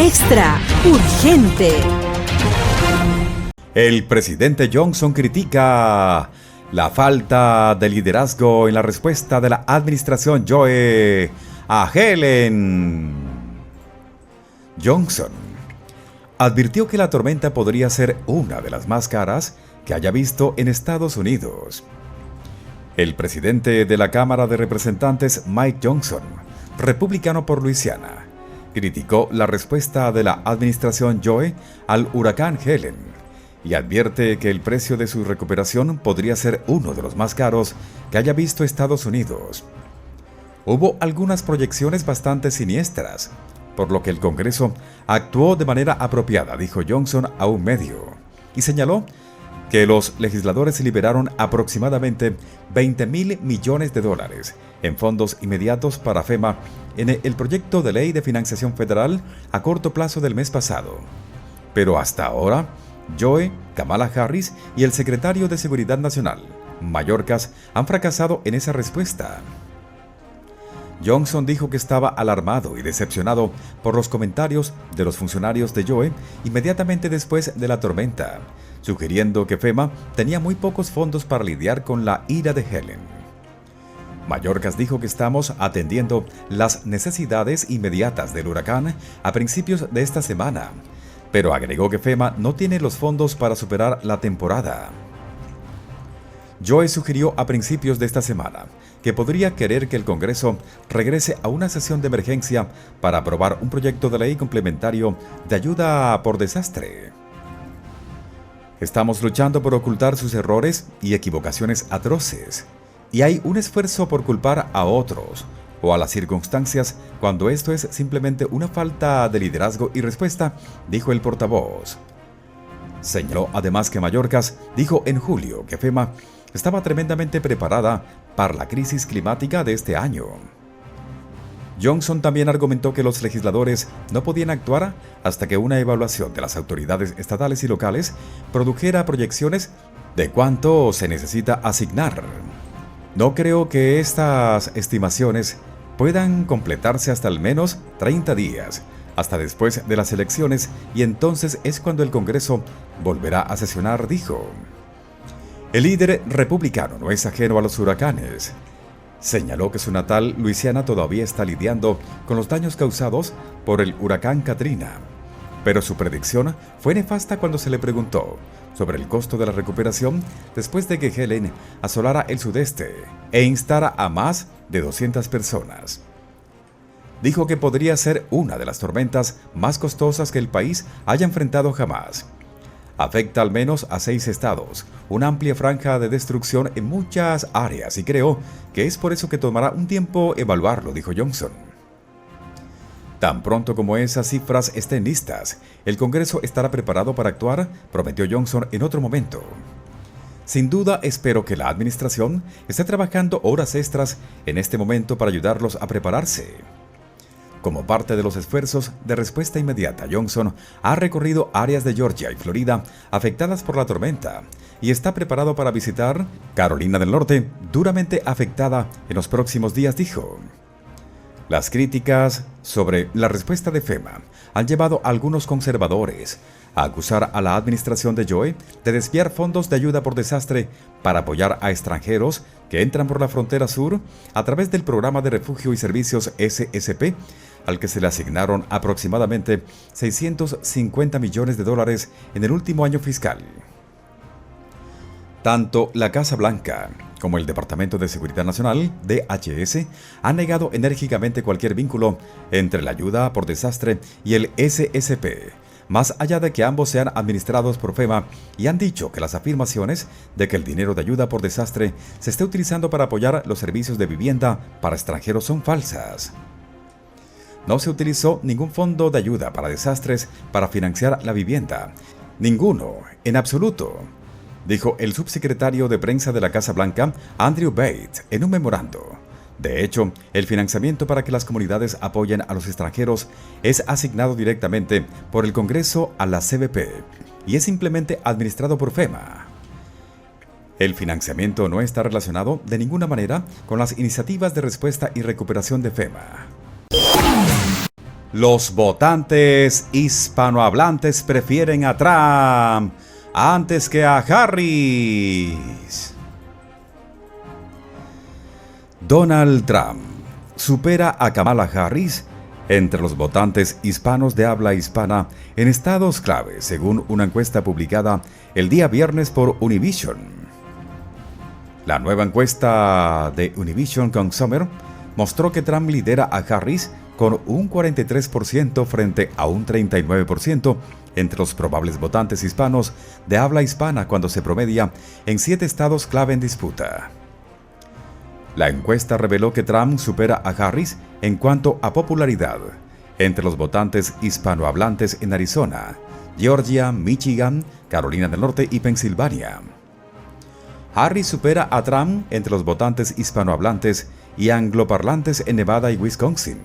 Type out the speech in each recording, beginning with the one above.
Extra Urgente. El presidente Johnson critica la falta de liderazgo en la respuesta de la administración Joe a Helen. Johnson advirtió que la tormenta podría ser una de las más caras que haya visto en Estados Unidos. El presidente de la Cámara de Representantes, Mike Johnson, republicano por Luisiana, criticó la respuesta de la administración Joe al huracán Helen y advierte que el precio de su recuperación podría ser uno de los más caros que haya visto Estados Unidos. Hubo algunas proyecciones bastante siniestras, por lo que el Congreso actuó de manera apropiada, dijo Johnson a un medio, y señaló que los legisladores liberaron aproximadamente $20,000 millones en fondos inmediatos para FEMA en el proyecto de ley de financiación federal a corto plazo del mes pasado. Pero hasta ahora, Joe, Kamala Harris y el secretario de Seguridad Nacional, Mayorkas, han fracasado en esa respuesta. Johnson dijo que estaba alarmado y decepcionado por los comentarios de los funcionarios de Joe inmediatamente después de la tormenta, sugiriendo que FEMA tenía muy pocos fondos para lidiar con la ira de Helen. Mayorkas dijo que estamos atendiendo las necesidades inmediatas del huracán a principios de esta semana, pero agregó que FEMA no tiene los fondos para superar la temporada. Joe sugirió a principios de esta semana que podría querer que el Congreso regrese a una sesión de emergencia para aprobar un proyecto de ley complementario de ayuda por desastre. Estamos luchando por ocultar sus errores y equivocaciones atroces, y hay un esfuerzo por culpar a otros o a las circunstancias cuando esto es simplemente una falta de liderazgo y respuesta, dijo el portavoz. Señaló además que Mayorkas dijo en julio que FEMA estaba tremendamente preparada para la crisis climática de este año. Johnson también argumentó que los legisladores no podían actuar hasta que una evaluación de las autoridades estatales y locales produjera proyecciones de cuánto se necesita asignar. No creo que estas estimaciones puedan completarse hasta al menos 30 días, hasta después de las elecciones, y entonces es cuando el Congreso volverá a sesionar, dijo. El líder republicano no es ajeno a los huracanes. Señaló que su natal Luisiana todavía está lidiando con los daños causados por el huracán Katrina, pero su predicción fue nefasta cuando se le preguntó sobre el costo de la recuperación después de que Helen asolara el sudeste e instara a más de 200 personas. Dijo que podría ser una de las tormentas más costosas que el país haya enfrentado jamás. Afecta al menos a 6 estados, una amplia franja de destrucción en muchas áreas, y creo que es por eso que tomará un tiempo evaluarlo, dijo Johnson. Tan pronto como esas cifras estén listas, el Congreso estará preparado para actuar, prometió Johnson en otro momento. Sin duda, espero que la administración esté trabajando horas extras en este momento para ayudarlos a prepararse. Como parte de los esfuerzos de respuesta inmediata, Johnson ha recorrido áreas de Georgia y Florida afectadas por la tormenta y está preparado para visitar Carolina del Norte, duramente afectada en los próximos días, dijo. Las críticas sobre la respuesta de FEMA han llevado a algunos conservadores a acusar a la administración de Joe de desviar fondos de ayuda por desastre para apoyar a extranjeros que entran por la frontera sur a través del Programa de Refugio y Servicios SSP, al que se le asignaron aproximadamente $650 millones en el último año fiscal. Tanto la Casa Blanca como el Departamento de Seguridad Nacional, DHS, han negado enérgicamente cualquier vínculo entre la ayuda por desastre y el SSP, más allá de que ambos sean administrados por FEMA, y han dicho que las afirmaciones de que el dinero de ayuda por desastre se esté utilizando para apoyar los servicios de vivienda para extranjeros son falsas. No se utilizó ningún fondo de ayuda para desastres para financiar la vivienda. Ninguno, en absoluto, dijo el subsecretario de prensa de la Casa Blanca, Andrew Bates, en un memorando. De hecho, el financiamiento para que las comunidades apoyen a los extranjeros es asignado directamente por el Congreso a la CBP y es simplemente administrado por FEMA. El financiamiento no está relacionado de ninguna manera con las iniciativas de respuesta y recuperación de FEMA. Los votantes hispanohablantes prefieren a Trump antes que a Harris. Donald Trump supera a Kamala Harris entre los votantes hispanos de habla hispana en estados clave, según una encuesta publicada el día viernes por Univision. La nueva encuesta de Univision Consumer mostró que Trump lidera a Harris con un 43% frente a un 39% entre los probables votantes hispanos de habla hispana cuando se promedia en 7 estados clave en disputa. La encuesta reveló que Trump supera a Harris en cuanto a popularidad entre los votantes hispanohablantes en Arizona, Georgia, Michigan, Carolina del Norte y Pensilvania. Harris supera a Trump entre los votantes hispanohablantes y angloparlantes en Nevada y Wisconsin.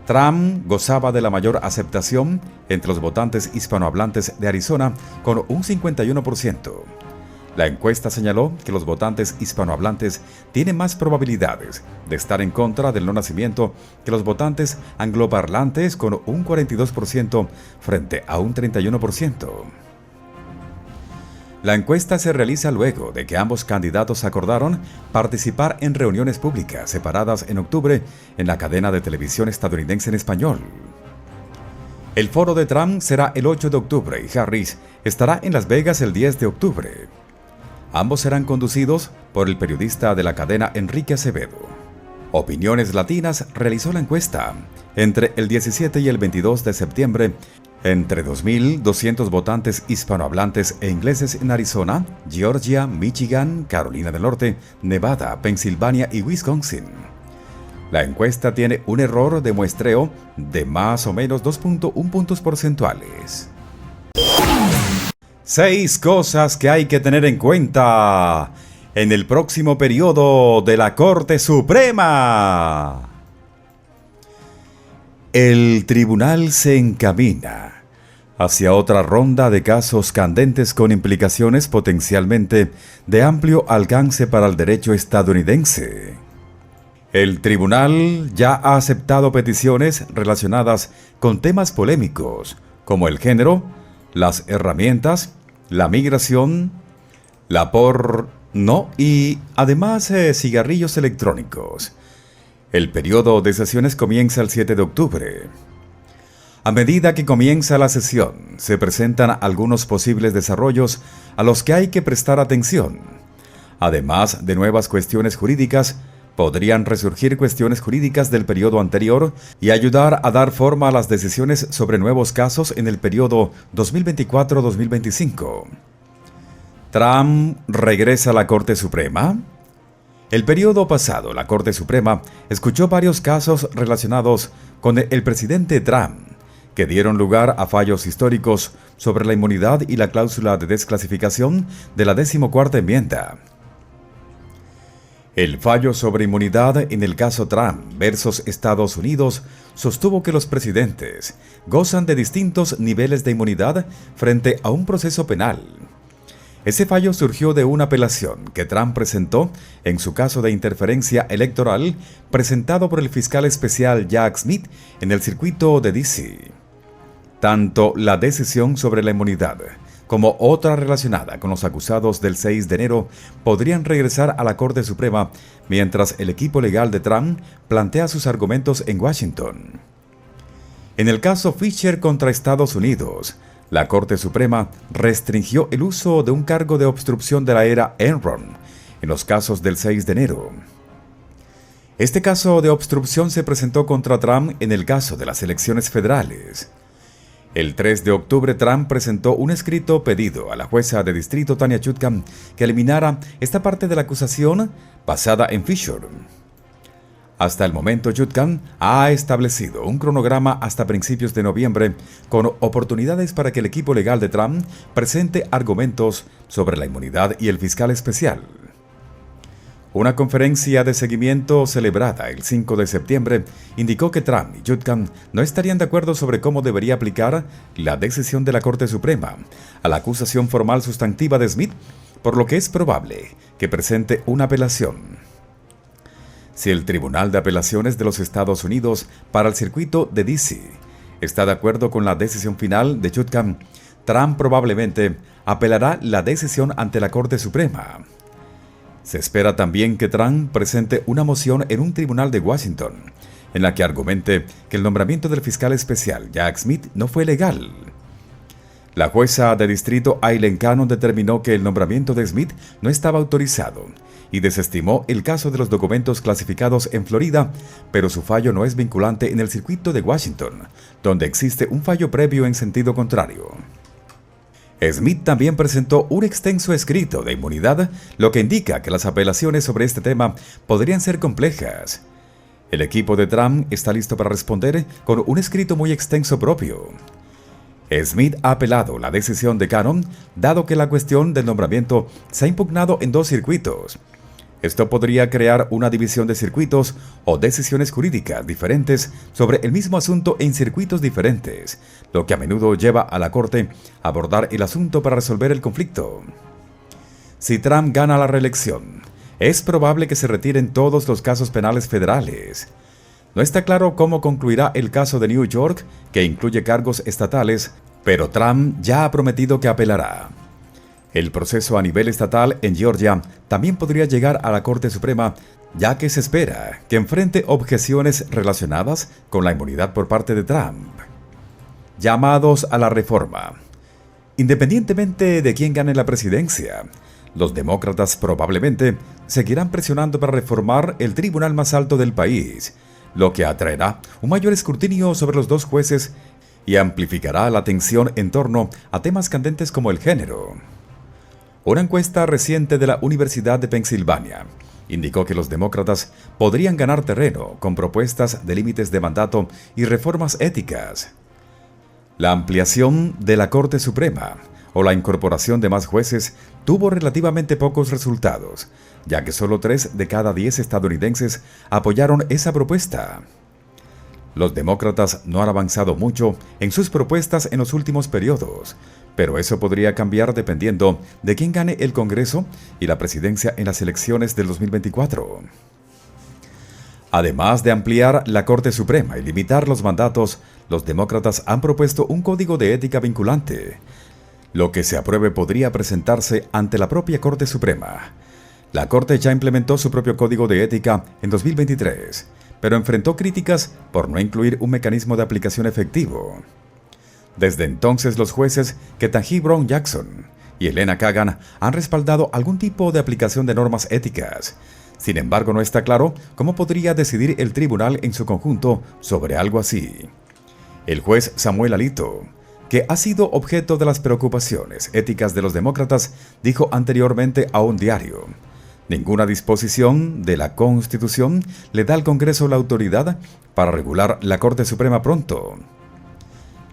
Trump gozaba de la mayor aceptación entre los votantes hispanohablantes de Arizona con un 51%. La encuesta señaló que los votantes hispanohablantes tienen más probabilidades de estar en contra del no nacimiento que los votantes angloparlantes con un 42% frente a un 31%. La encuesta se realiza luego de que ambos candidatos acordaron participar en reuniones públicas separadas en octubre en la cadena de televisión estadounidense en español. El foro de Trump será el 8 de octubre y Harris estará en Las Vegas el 10 de octubre. Ambos serán conducidos por el periodista de la cadena Enrique Acevedo. Opiniones Latinas realizó la encuesta entre el 17 y el 22 de septiembre entre 2.200 votantes hispanohablantes e ingleses en Arizona, Georgia, Michigan, Carolina del Norte, Nevada, Pensilvania y Wisconsin. La encuesta tiene un error de muestreo de más o menos 2.1 puntos porcentuales. 6 cosas que hay que tener en cuenta en el próximo periodo de la Corte Suprema. El tribunal se encamina hacia otra ronda de casos candentes con implicaciones potencialmente de amplio alcance para el derecho estadounidense. El tribunal ya ha aceptado peticiones relacionadas con temas polémicos como el género, las herramientas, la migración, la porno y además cigarrillos electrónicos. El periodo de sesiones comienza el 7 de octubre. A medida que comienza la sesión, se presentan algunos posibles desarrollos a los que hay que prestar atención. Además de nuevas cuestiones jurídicas, podrían resurgir cuestiones jurídicas del periodo anterior y ayudar a dar forma a las decisiones sobre nuevos casos en el periodo 2024-2025. ¿Trump regresa a la Corte Suprema? El periodo pasado, la Corte Suprema escuchó varios casos relacionados con el presidente Trump, que dieron lugar a fallos históricos sobre la inmunidad y la cláusula de desclasificación de la 14ª enmienda. El fallo sobre inmunidad en el caso Trump versus Estados Unidos sostuvo que los presidentes gozan de distintos niveles de inmunidad frente a un proceso penal. Ese fallo surgió de una apelación que Trump presentó en su caso de interferencia electoral presentado por el fiscal especial Jack Smith en el circuito de D.C. Tanto la decisión sobre la inmunidad como otra relacionada con los acusados del 6 de enero podrían regresar a la Corte Suprema mientras el equipo legal de Trump plantea sus argumentos en Washington. En el caso Fisher contra Estados Unidos, la Corte Suprema restringió el uso de un cargo de obstrucción de la era Enron en los casos del 6 de enero. Este caso de obstrucción se presentó contra Trump en el caso de las elecciones federales. El 3 de octubre, Trump presentó un escrito pedido a la jueza de distrito Tanya Chutkan que eliminara esta parte de la acusación basada en Fisher. Hasta el momento, Chutkan ha establecido un cronograma hasta principios de noviembre con oportunidades para que el equipo legal de Trump presente argumentos sobre la inmunidad y el fiscal especial. Una conferencia de seguimiento celebrada el 5 de septiembre indicó que Trump y Chutkan no estarían de acuerdo sobre cómo debería aplicar la decisión de la Corte Suprema a la acusación formal sustantiva de Smith, por lo que es probable que presente una apelación. Si el Tribunal de Apelaciones de los Estados Unidos para el circuito de D.C. está de acuerdo con la decisión final de Chutkan, Trump probablemente apelará la decisión ante la Corte Suprema. Se espera también que Trump presente una moción en un tribunal de Washington, en la que argumente que el nombramiento del fiscal especial Jack Smith no fue legal. La jueza de distrito Aileen Cannon determinó que el nombramiento de Smith no estaba autorizado y desestimó el caso de los documentos clasificados en Florida, pero su fallo no es vinculante en el circuito de Washington, donde existe un fallo previo en sentido contrario. Smith también presentó un extenso escrito de inmunidad, lo que indica que las apelaciones sobre este tema podrían ser complejas. El equipo de Trump está listo para responder con un escrito muy extenso propio. Smith ha apelado la decisión de Cannon, dado que la cuestión del nombramiento se ha impugnado en 2 circuitos. Esto podría crear una división de circuitos o decisiones jurídicas diferentes sobre el mismo asunto en circuitos diferentes, lo que a menudo lleva a la Corte a abordar el asunto para resolver el conflicto. Si Trump gana la reelección, es probable que se retiren todos los casos penales federales. No está claro cómo concluirá el caso de New York, que incluye cargos estatales, pero Trump ya ha prometido que apelará. El proceso a nivel estatal en Georgia también podría llegar a la Corte Suprema, ya que se espera que enfrente objeciones relacionadas con la inmunidad por parte de Trump. Llamados a la reforma. Independientemente de quién gane la presidencia, los demócratas probablemente seguirán presionando para reformar el tribunal más alto del país, lo que atraerá un mayor escrutinio sobre los 2 jueces y amplificará la tensión en torno a temas candentes como el género. Una encuesta reciente de la Universidad de Pensilvania indicó que los demócratas podrían ganar terreno con propuestas de límites de mandato y reformas éticas. La ampliación de la Corte Suprema o la incorporación de más jueces tuvo relativamente pocos resultados, ya que solo 3 de cada 10 estadounidenses apoyaron esa propuesta. Los demócratas no han avanzado mucho en sus propuestas en los últimos periodos, pero eso podría cambiar dependiendo de quién gane el Congreso y la presidencia en las elecciones del 2024. Además de ampliar la Corte Suprema y limitar los mandatos, los demócratas han propuesto un código de ética vinculante. Lo que se apruebe podría presentarse ante la propia Corte Suprema. La Corte ya implementó su propio código de ética en 2023, pero enfrentó críticas por no incluir un mecanismo de aplicación efectivo. Desde entonces, los jueces Ketanji Brown Jackson y Elena Kagan han respaldado algún tipo de aplicación de normas éticas. Sin embargo, no está claro cómo podría decidir el tribunal en su conjunto sobre algo así. El juez Samuel Alito, que ha sido objeto de las preocupaciones éticas de los demócratas, dijo anteriormente a un diario: ninguna disposición de la Constitución le da al Congreso la autoridad para regular la Corte Suprema pronto.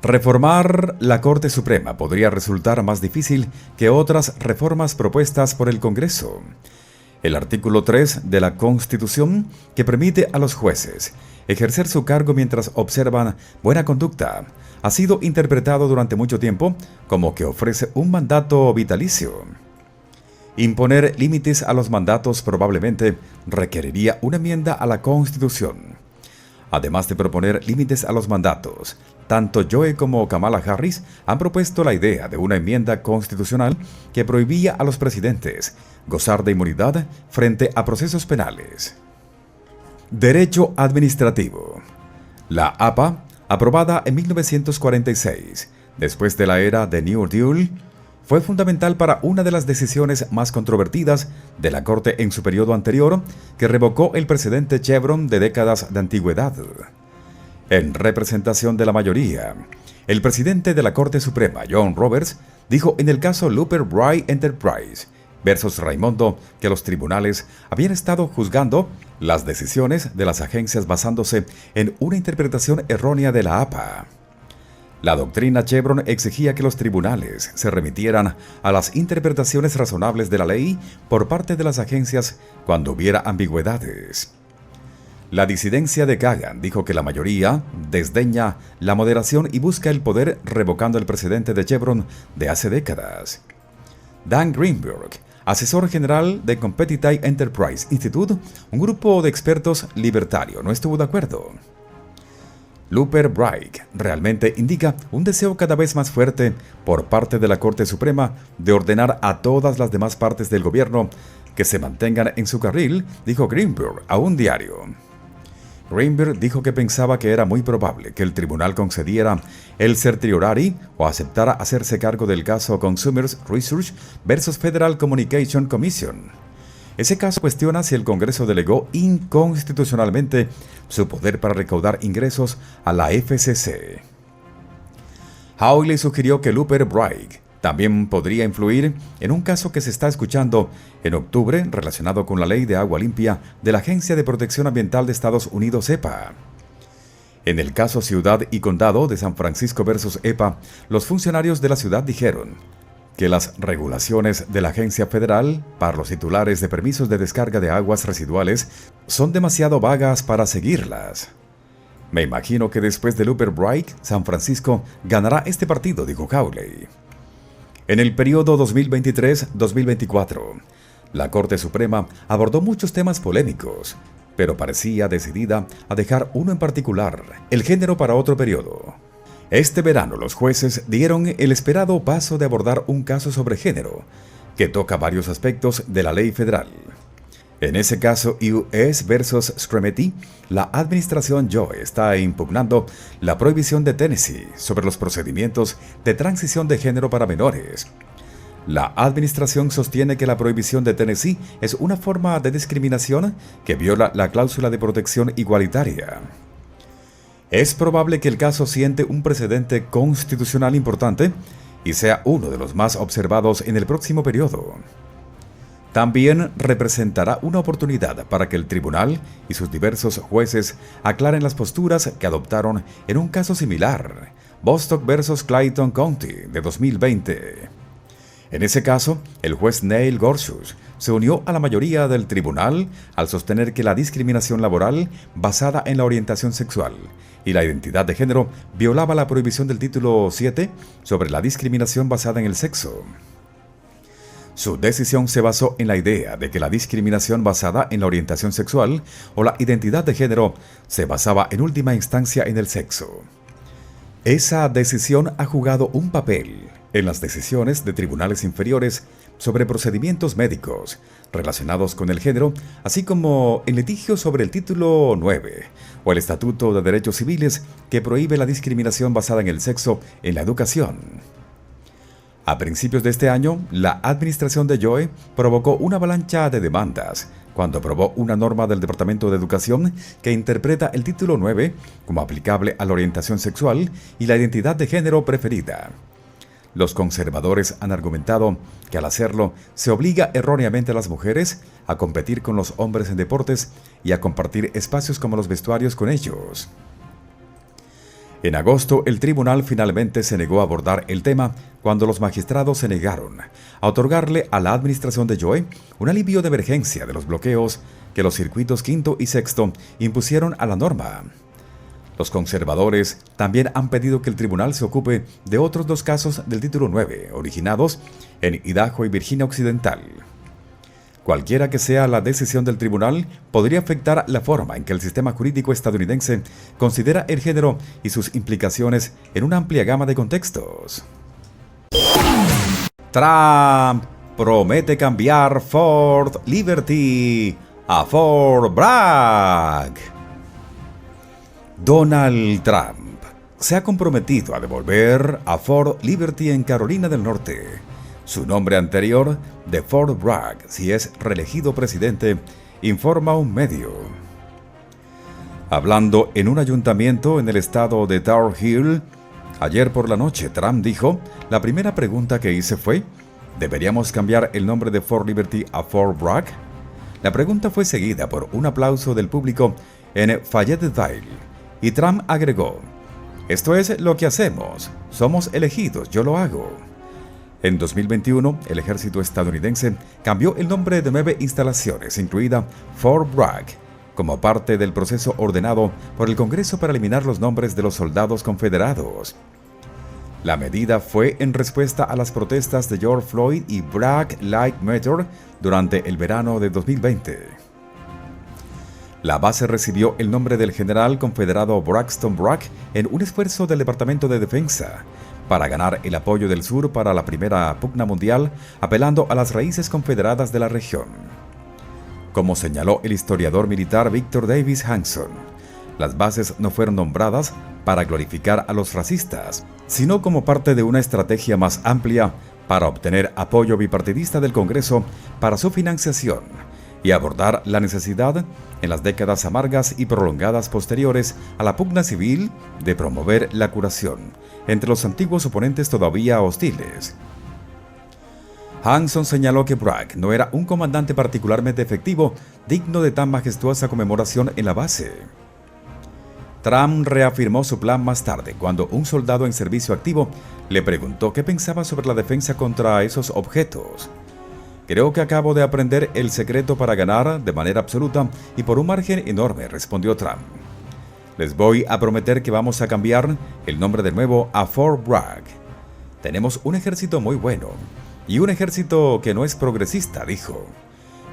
Reformar la Corte Suprema podría resultar más difícil que otras reformas propuestas por el Congreso. El artículo 3 de la Constitución, que permite a los jueces ejercer su cargo mientras observan buena conducta, ha sido interpretado durante mucho tiempo como que ofrece un mandato vitalicio. Imponer límites a los mandatos probablemente requeriría una enmienda a la Constitución. Además de proponer límites a los mandatos, tanto Joe como Kamala Harris han propuesto la idea de una enmienda constitucional que prohibía a los presidentes gozar de inmunidad frente a procesos penales. Derecho administrativo. La APA, aprobada en 1946, después de la era de New Deal, fue fundamental para una de las decisiones más controvertidas de la Corte en su periodo anterior, que revocó el precedente Chevron de décadas de antigüedad. En representación de la mayoría, el presidente de la Corte Suprema, John Roberts, dijo en el caso Looper Bright Enterprise versus Raimondo que los tribunales habían estado juzgando las decisiones de las agencias basándose en una interpretación errónea de la APA. La doctrina Chevron exigía que los tribunales se remitieran a las interpretaciones razonables de la ley por parte de las agencias cuando hubiera ambigüedades. La disidencia de Kagan dijo que la mayoría desdeña la moderación y busca el poder revocando el precedente de Chevron de hace décadas. Dan Greenberg asesor general de Competitive Enterprise Institute, un grupo de expertos libertario, no estuvo de acuerdo. Luther Bragg realmente indica un deseo cada vez más fuerte por parte de la Corte Suprema de ordenar a todas las demás partes del gobierno que se mantengan en su carril, dijo Greenberg a un diario. Greenberg dijo que pensaba que era muy probable que el tribunal concediera el certiorari o aceptara hacerse cargo del caso Consumers Research versus Federal Communication Commission. Ese caso cuestiona si el Congreso delegó inconstitucionalmente su poder para recaudar ingresos a la FCC. Hawley sugirió que Luther Bragg también podría influir en un caso que se está escuchando en octubre relacionado con la Ley de Agua Limpia de la Agencia de Protección Ambiental de Estados Unidos, EPA. En el caso Ciudad y Condado de San Francisco versus EPA, los funcionarios de la ciudad dijeron que las regulaciones de la agencia federal para los titulares de permisos de descarga de aguas residuales son demasiado vagas para seguirlas. Me imagino que después de Luther Bragg, San Francisco ganará este partido, dijo Hawley. En el periodo 2023-2024, la Corte Suprema abordó muchos temas polémicos, pero parecía decidida a dejar uno en particular, el género, para otro periodo. Este verano los jueces dieron el esperado paso de abordar un caso sobre género, que toca varios aspectos de la ley federal. En ese caso, U.S. versus Scremetti, la administración Joe está impugnando la prohibición de Tennessee sobre los procedimientos de transición de género para menores. La administración sostiene que la prohibición de Tennessee es una forma de discriminación que viola la cláusula de protección igualitaria. Es probable que el caso siente un precedente constitucional importante y sea uno de los más observados en el próximo periodo. También representará una oportunidad para que el tribunal y sus diversos jueces aclaren las posturas que adoptaron en un caso similar, Bostock versus Clayton County de 2020. En ese caso, el juez Neil Gorsuch se unió a la mayoría del tribunal al sostener que la discriminación laboral basada en la orientación sexual y la identidad de género violaba la prohibición del título 7 sobre la discriminación basada en el sexo. Su decisión se basó en la idea de que la discriminación basada en la orientación sexual o la identidad de género se basaba en última instancia en el sexo. Esa decisión ha jugado un papel en las decisiones de tribunales inferiores sobre procedimientos médicos relacionados con el género, así como en litigios sobre el título 9 o el Estatuto de Derechos Civiles que prohíbe la discriminación basada en el sexo en la educación. A principios de este año, la administración de Joe provocó una avalancha de demandas cuando aprobó una norma del Departamento de Educación que interpreta el título 9 como aplicable a la orientación sexual y la identidad de género preferida. Los conservadores han argumentado que al hacerlo se obliga erróneamente a las mujeres a competir con los hombres en deportes y a compartir espacios como los vestuarios con ellos. En agosto, el tribunal finalmente se negó a abordar el tema cuando los magistrados se negaron a otorgarle a la administración de Joe un alivio de emergencia de los bloqueos que los circuitos quinto y sexto impusieron a la norma. Los conservadores también han pedido que el tribunal se ocupe de otros dos casos del título 9, originados en Idaho y Virginia Occidental. Cualquiera que sea la decisión del tribunal, podría afectar la forma en que el sistema jurídico estadounidense considera el género y sus implicaciones en una amplia gama de contextos. Trump promete cambiar Ford Liberty a Ford Bragg. Donald Trump se ha comprometido a devolver a Ford Liberty en Carolina del Norte su nombre anterior de Ford Bragg si es reelegido presidente, informa un medio. Hablando en un ayuntamiento en el estado de Tar Heel, ayer por la noche, Trump dijo: "La primera pregunta que hice fue, ¿deberíamos cambiar el nombre de Ford Liberty a Ford Bragg?". La pregunta fue seguida por un aplauso del público en Fayetteville, y Trump agregó: "Esto es lo que hacemos, somos elegidos, yo lo hago". En 2021, el ejército estadounidense cambió el nombre de 9 instalaciones, incluida Fort Bragg, como parte del proceso ordenado por el Congreso para eliminar los nombres de los soldados confederados. La medida fue en respuesta a las protestas de George Floyd y Black Lives Matter durante el verano de 2020. La base recibió el nombre del general confederado Braxton Bragg en un esfuerzo del Departamento de Defensa para ganar el apoyo del sur para la primera pugna mundial, apelando a las raíces confederadas de la región. Como señaló el historiador militar Victor Davis Hanson, las bases no fueron nombradas para glorificar a los racistas, sino como parte de una estrategia más amplia para obtener apoyo bipartidista del Congreso para su financiación y abordar la necesidad, en las décadas amargas y prolongadas posteriores a la pugna civil, de promover la curación entre los antiguos oponentes todavía hostiles. Hanson señaló que Bragg no era un comandante particularmente efectivo, digno de tan majestuosa conmemoración en la base. Trump reafirmó su plan más tarde, cuando un soldado en servicio activo le preguntó qué pensaba sobre la defensa contra esos objetos. «Creo que acabo de aprender el secreto para ganar de manera absoluta y por un margen enorme», respondió Trump. «Les voy a prometer que vamos a cambiar el nombre de nuevo a Fort Bragg. Tenemos un ejército muy bueno y un ejército que no es progresista», dijo.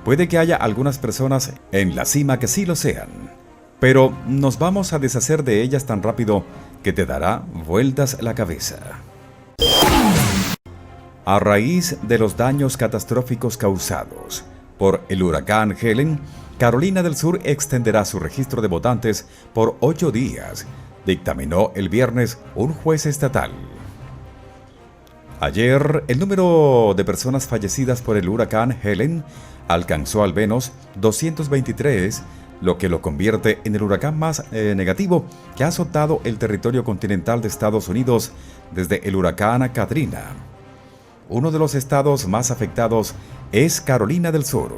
«Puede que haya algunas personas en la cima que sí lo sean, pero nos vamos a deshacer de ellas tan rápido que te dará vueltas la cabeza». A raíz de los daños catastróficos causados por el huracán Helen, Carolina del Sur extenderá su registro de votantes por 8 días, dictaminó el viernes un juez estatal. Ayer, el número de personas fallecidas por el huracán Helen alcanzó al menos 223, lo que lo convierte en el huracán más negativo que ha azotado el territorio continental de Estados Unidos desde el huracán Katrina. Uno de los estados más afectados es Carolina del Sur.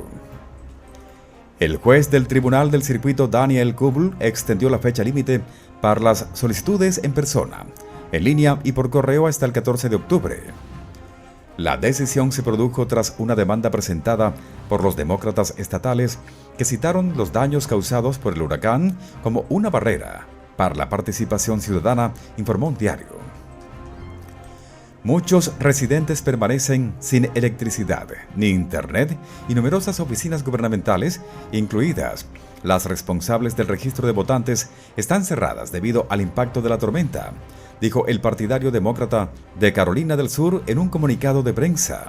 El juez del Tribunal del Circuito Daniel Kubel extendió la fecha límite para las solicitudes en persona, en línea y por correo hasta el 14 de octubre. La decisión se produjo tras una demanda presentada por los demócratas estatales que citaron los daños causados por el huracán como una barrera para la participación ciudadana, informó un diario. Muchos residentes permanecen sin electricidad ni internet y numerosas oficinas gubernamentales, incluidas las responsables del registro de votantes, están cerradas debido al impacto de la tormenta, dijo el partidario demócrata de Carolina del Sur en un comunicado de prensa.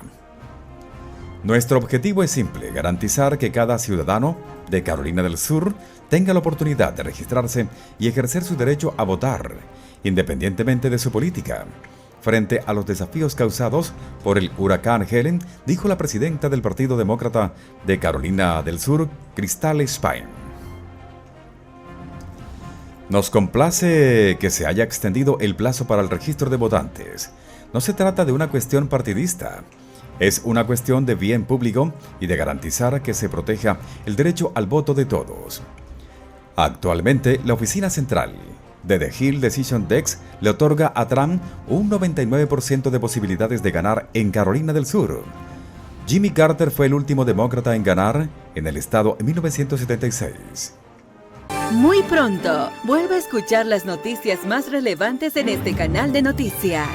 «Nuestro objetivo es simple: garantizar que cada ciudadano de Carolina del Sur tenga la oportunidad de registrarse y ejercer su derecho a votar, independientemente de su política, frente a los desafíos causados por el huracán Helen», dijo la presidenta del Partido Demócrata de Carolina del Sur, Crystal Spain. «Nos complace que se haya extendido el plazo para el registro de votantes. No se trata de una cuestión partidista. Es una cuestión de bien público y de garantizar que se proteja el derecho al voto de todos. Actualmente, la oficina central de The Hill Decision Desk le otorga a Trump un 99% de posibilidades de ganar en Carolina del Sur. Jimmy Carter fue el último demócrata en ganar en el estado en 1976. Muy pronto, vuelve a escuchar las noticias más relevantes en este canal de noticias.